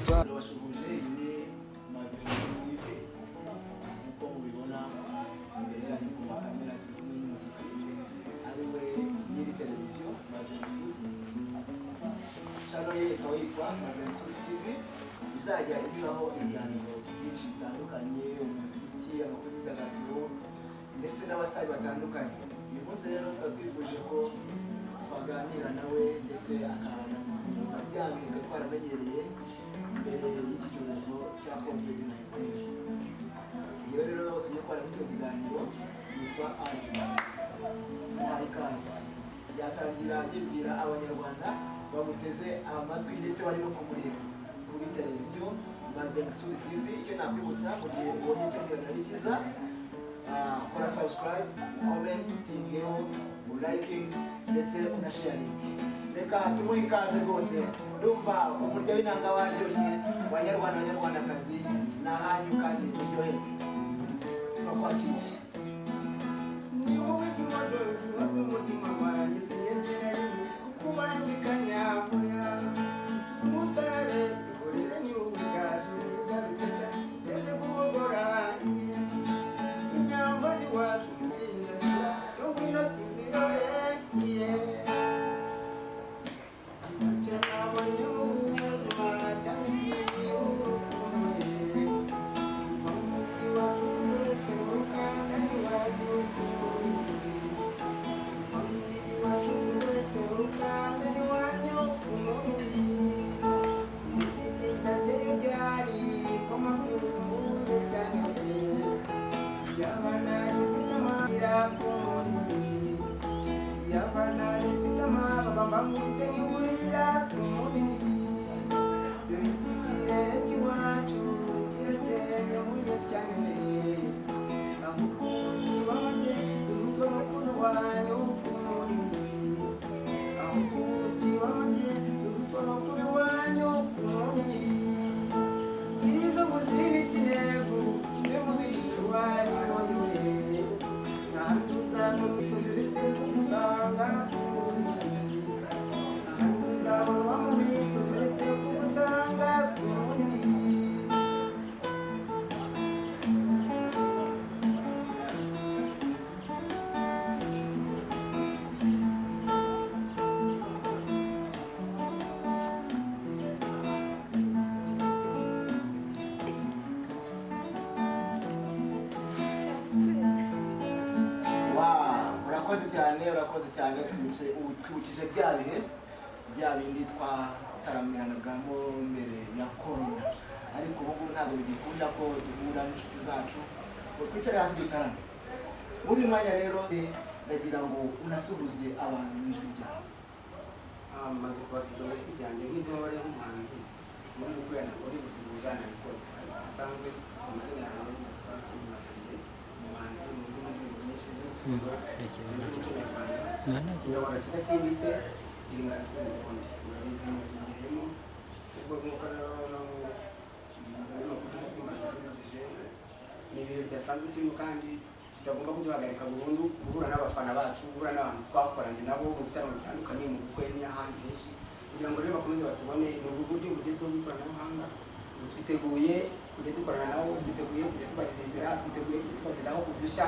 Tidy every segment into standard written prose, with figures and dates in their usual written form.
toi. izajya inyuraho ibiganiro byinshi bitandukanye, umuziki, amakuru y'imyidagaduro ndetse n'abasitari batandukanye. Uyu munsi rero tukaba twifuje ko twaganira nawe ndetse akanakuza bya bintu twaramenyereye mbere y'iki cyorezo cya COVID-19. Iyo rero tugiye gukora icyo kiganiro yitwa Arikazi. Yatangira yibwira abanyarwanda bamuteze amatwi ndetse bari no kumureba kuri televiziyo Sudi TV. Icyo nakwibutsa mu gihe ubonye icyo kiganiro ari cyiza, kora subscribe, commentingeho, liking ndetse unasharing. Reka tumuhe ikaze rwose. Ndumva umurya w'inanga waryoshye. Banyarwanda banyarwandakazi, nahanyu kandi uryohe. Turakwakiriye. Ni wowe kibazo umutima wanjye sinezera kubangikanya moya umusare ikorere ni ubwaje ugaruteka ese kubogora inyamba ziwacu mukinda yo ngwino tuzirore nabonye mu buzima cyane urakoze cyane twibukije bya bihe bya bindi twataramiranaga mbere ya corona, ariko ubu ngubu ntabwo bigikunda ko duhura n'inshuti zacu ngo twicare hasi dutarame. Muri mwanya rero ndagira ngo unasuhuze abantu n'ijwi ryawe. Maze kubasubiza mu ijwi ryanjye nk'intore nk'umuhanzi muri gukorana uri gusuhuza nabikoze, ariko usanzwe amazina yanjye yitwa Nsumbunakange, umuhanzi mu zina ry'indirimbo nyinshi z'urukundo z'umuco nyarwanda. Ikinyarwanda cyiza cyimbitse iringana ry'uburundi murabizi mubigiremo ubwo nk'uko ni ibihe bidasanzwe turimo kandi bitagomba kuduhagarika burundu guhura n'abafana bacu, guhura n'abantu twakoranye nabo mu bitaramo bitandukanye, mu bukwe n'ahandi henshi, kugira ngo rero bakomeze batubone. Ni ubu buryo bugezweho bw'ikoranabuhanga. Twiteguye kujya dukorana nabo, twiteguye kujya tubaririmbira, twiteguye kujya tubagezaho udushya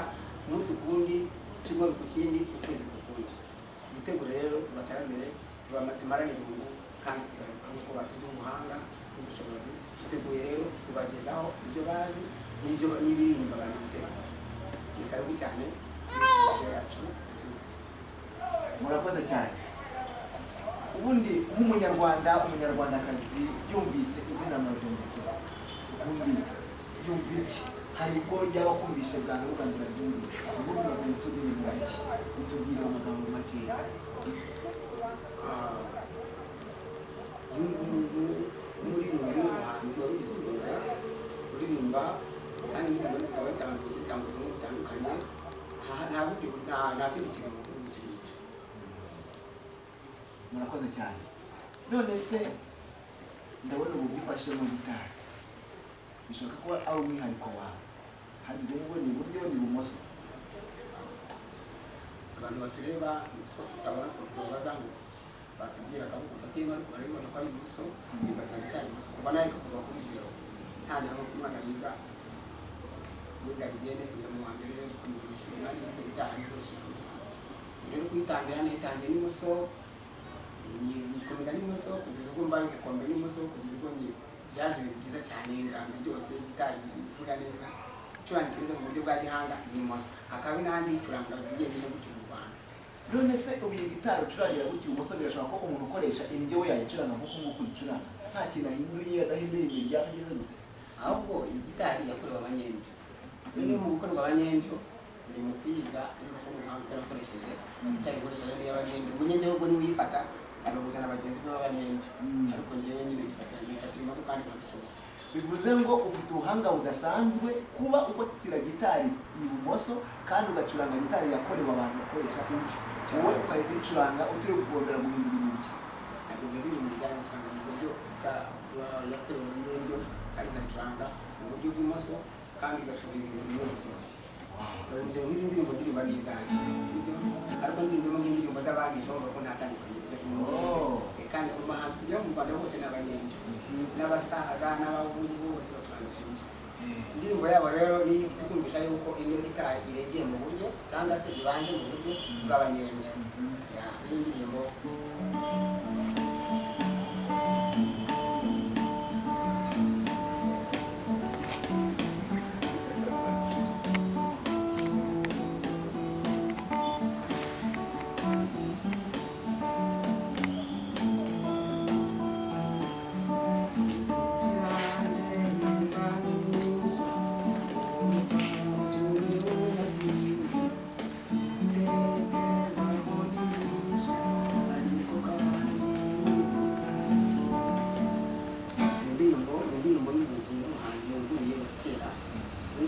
umunsi ku wundi, icyumweru ku kindi, ukwezi ku kundi. Twitegure rero tubataramire, tumarane irungu kandi tuzaruka nk'uko batuzi ubuhanga n'ubushobozi. Twiteguye rero kubagezaho ibyo bazi n'ibiririmba abantu biteguye. Ni karibu cyane yacu Sudi. Murakoze cyane. Ubundi nk'umunyarwanda umunyarwandakazi yumvise izina Majongezo, ubundi yumva iki? Hari ubwo yaba kumvishe bwa n'ubwa mbere byumvise. Ubundi Majongezo ni iki? Utubwire amagambo makeya. Yumva umuntu n'umuririmbyi w'umuhanzi wabigize umwuga uririmba kandi n'indirimbo zikaba zitandukanye bitandukanye. Nta kindi kintu mu gihugu icyo ngicyo. Murakoze cyane. None se ndabona ubu bwifashe mu gitari, bishobora kuba ari umwihariko wawe. Hari ubwo ni iburyo ni ibumoso. Abantu batureba tutabona ko tubabaza ngo batubwira akavuga ufatiye no ariko barabibona ko ari ibuso bigatanga gitari ibuso kuva nawe kuva kuri zero nta ntabwo umwana yiga muri garidiyene kugira mu wa mbere gukomeza gushyira umwanya wize gitari ikoresha rero kuyitangira nayitangiye n'ibuso nikomeza n'ibuso kugeza ubwo mbaye igikombe n'ibuso kugeza ubwo byaza ibintu byiza cyane inganzo byose gitari ivuga neza icuranga neza mu buryo bwa gihanga n'imoso hakaba n'ahandi icuranga bigendeye gutyo mu Rwanda. None se ubu iyi gitari ucurangira gutyo ibumoso birashoboka ko umuntu ukoresha indyo we yayicuranga nk'uko nguko uyicuranga nta kintu ahinduye adahinduye ibintu byakageze gute? Ahubwo iyi gitari yakorewe abanyendyo rero mu gukorwa abanyendyo ndi mu kwiga nuko umuhanga yarakoresheje gitari ikoresheje n'iyo abanyendyo umunyendyo ahubwo niwe uyifata agahuza na bagenzi be b'abanyendyo ariko njyewe nyine gifatira ibumoso kandi birashoboka. Bivuze ngo ufite ubuhanga budasanzwe kuba ufatira gitari ibumoso kandi ugacuranga gitari yakorewe abantu bakoresha indyo wowe ukahita uyicuranga utiriwe kugondera guhindura imirya. Ntabwo biba biri mu bijyanye n'icuranga mu buryo yatewe abanyendyo kandi igacuranga mu buryo bw'imoso kandi igasohora ibintu bimwe biryoshye. Urugero nk'izi ndirimbo ndirimba n'izanjye sibyo ariko ndirimbamo nk'indirimbo z'abandi urumva ko nta tandukanye kandi mu bahanzi tugira mu Rwanda bose ni abanyendyo n'abasaza n'abahungu bose baturangisha indyo. Indirimbo yabo rero ni ifite kumvisha yuko iyo gitari iregeye mu buryo cyangwa se ibanze mu buryo bw'abanyendyo. Iyi ndirimbo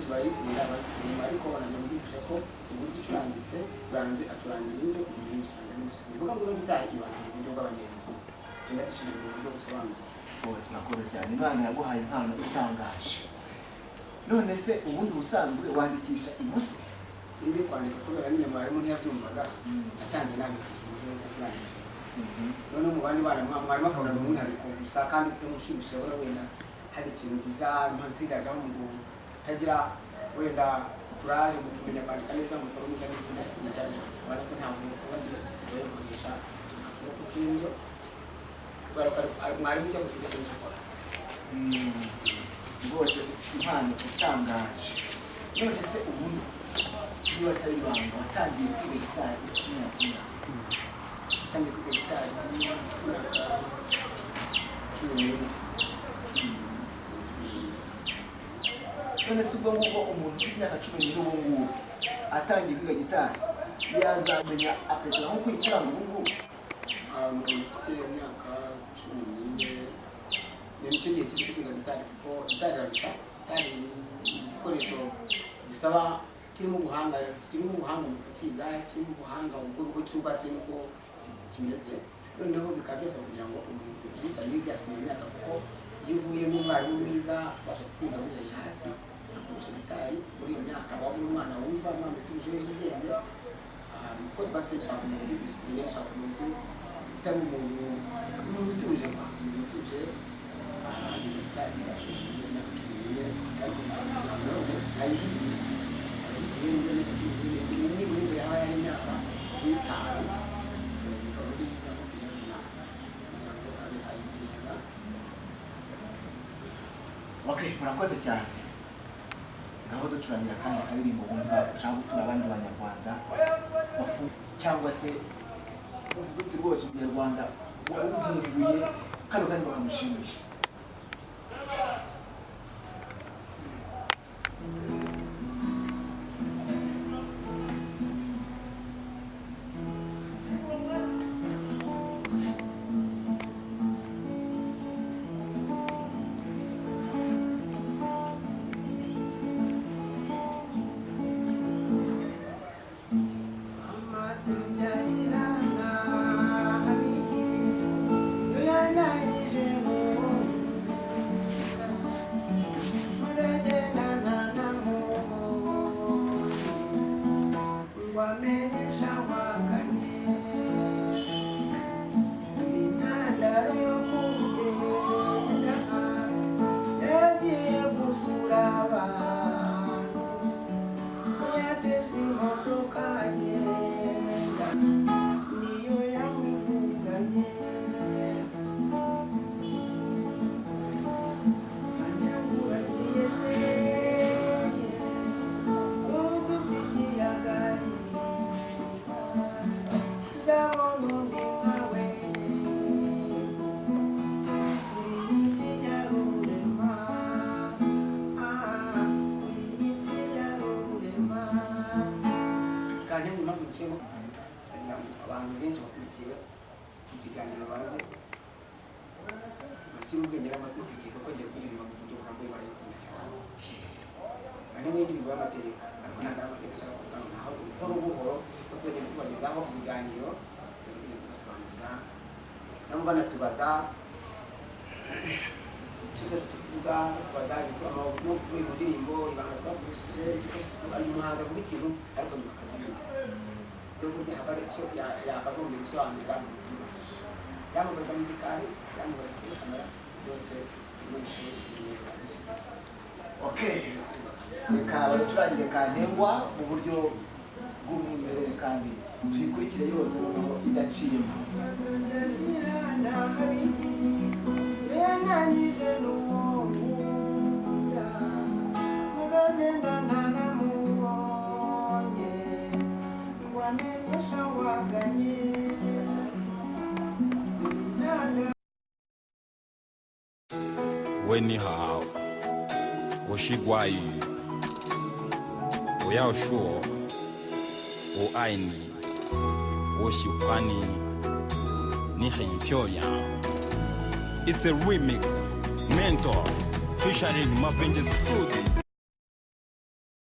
barayikunda barasubira ariko banamwumvisha ko uburyo icurangitse banze acurangira indyo kugira ngo icuranga n'ibuso bivuga ngo no gitari ibanga mu buryo bw'abanyendyo tugenda ducuranga mu buryo busobanutse. Bose nakoze cyane Imana yaguhaye impano itangaje. None se ubundi busanzwe wandikisha ibuso? Ndi kwandika kubera nyine mwarimu ntiyabyumvaga atangiye nandikisha ibuso ndacurangisha ibuso none mu bandi bana mwarimu akabona umwihariko gusa kandi utamushimishije wera wenda hari ikintu bizampa nsigazaho mu tagira wenda kuraje mu kumenya kwandika neza mu gukora neza n'ibindi cyane ariko ntabwo ukundi bayoboresha no kwinjo baraka mwarimu cyo gutegeka cyo gukora bose impano itangaje. None se ubundi niba atari ibanga watangiye kwiga gitari imyaka tangiye kwiga gitari imyaka 10. None se ubwo ngubwo umuntu ufite imyaka 10 n'ubu ngubu atangiye kwiga gitari yazamenya akagera nko kwicuranga ubu ngubu? Umuntu ufite imyaka 10 nicyo gihe cyo kwiga gitari kuko gitari irarusha gitari igikoresho gisaba kirimo ubuhanga mu kukiga kirimo ubuhanga ubwo cyubatse n'uko kimeze noneho bikaba byose kugira ngo umuntu yige afite imyaka kuko iyo uvuye n'umwarimu mwiza ubasha kwiga wicaye hasi akoresha gitari muri iyo myaka waba umwana wumva umwana utuje uzi ubwenge kuko twatse nshaka umuntu uri disipurine nshaka umuntu utari umuntu utuje utuje gitari imyaka 10 kandi gusanga none ayihiye niba yaba yari imyaka 5 Okay, murakoze cyane. Ngaho ducurangira kandi akaririmbo bumva ushaka gutura abandi banyarwanda cyangwa se uvuga uti rwose umunyarwanda wumvuye kano kandi bakamushimisha. Yo yanangije ngo abantu benshi bakurikiye ikiganiro banze bashyira ubwenge n'amatwi ku gihe kuko ngiye kuririmba mu buryo burambuye barayikunda cyane kandi n'indirimbo y'amateka ariko ntabwo ari amateka ashaka kuvuga naho buhoro buhoro ko tuzagenda tubagezaho ku biganiro tuzagenda tubasobanurira nabo banatubaza icyo cyose tuvuga tubaza ubutumwa bw'uyu mu ndirimbo ibanga twakoresheje uyu muhanzi avuga ikintu ariko nyuma akazibiza yo burya haba ari cyo yakagombye gusobanurira mu butumwa yamamaza mu gikari yamamaza kuri kamera byose byinshi okay reka baturangire kantengwa mu buryo bw'umwimerere kandi tuyikurikire yose noneho idaciyemo yananyije n'uwomunda muzagenda ntanamubonye wamenyesha waganye Anyhow, Oshigwai, Oyashuo, Oaini, Oshipani, Nihin Pyongyang. It's a remix, Mentor, featuring Marvin Sudi.